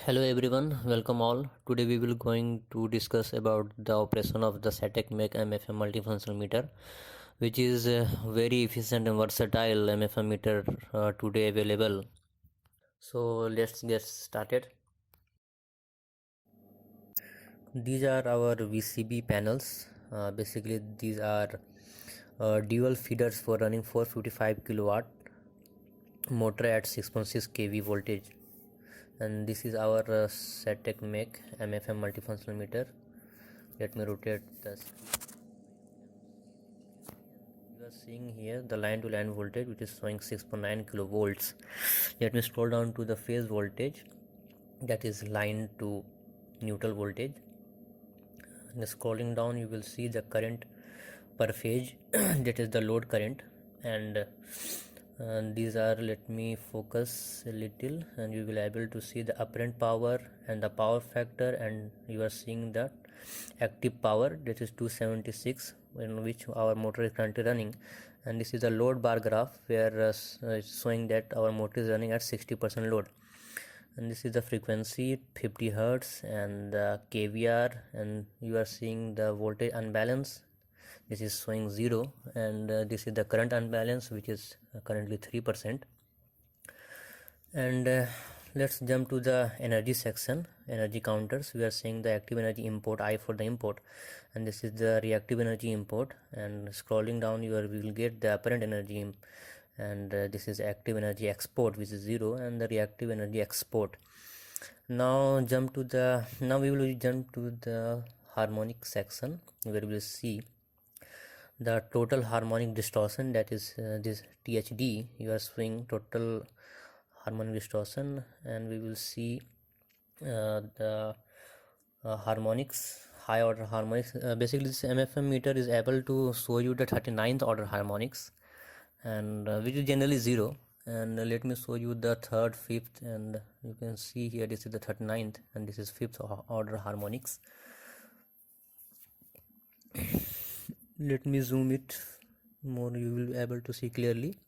Hello everyone, welcome all. Today we will going to discuss about the operation of the Satec Make MFM multifunctional meter, which is a very efficient and versatile MFM meter today available. So let's get started. These are our VCB panels. Basically these are dual feeders for running 455 kilowatt motor at 6.6 kV voltage. And this is our Satec Make MFM multifunctional meter. Let me rotate this. You are seeing here the line to line voltage, which is showing 6.9 kilovolts. Let me scroll down to the phase voltage, that is line to neutral voltage. And scrolling down you will see the current per phase that is the load current. And these are, let me focus a little, and you will able to see the apparent power and the power factor, and you are seeing the active power, that is 276, in which our motor is currently running. And this is the load bar graph where it's showing that our motor is running at 60% load. And this is the frequency 50 Hertz and the kVr, and you are seeing the voltage unbalance. This is showing 0, and this is the current unbalance, which is currently 3%. And let's jump to the energy section, energy counters. We are seeing the active energy import, I for the import, and this is the reactive energy import. And scrolling down we will get the apparent energy, and this is active energy export, which is 0, and the reactive energy export. Now we will jump to the harmonic section, where we will see the total harmonic distortion, that is this THD. You are showing total harmonic distortion, and we will see the harmonics, high order harmonics. Basically this MFM meter is able to show you the 39th order harmonics, and which is generally 0. And let me show you the 3rd, 5th, and you can see here this is the 39th, and this is 5th order harmonics. Let me zoom it more, you will be able to see clearly.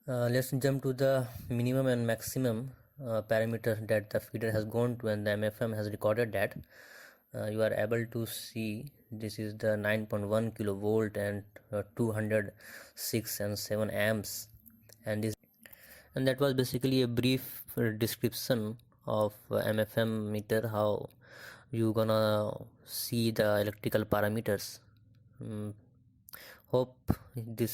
Let's jump to the minimum and maximum parameters that the feeder has gone to, and the MFM has recorded that. You are able to see this is the 9.1 kilovolt and 206 and 7 amps, and that was basically a brief description of MFM meter, how you gonna see the electrical parameters. Hope this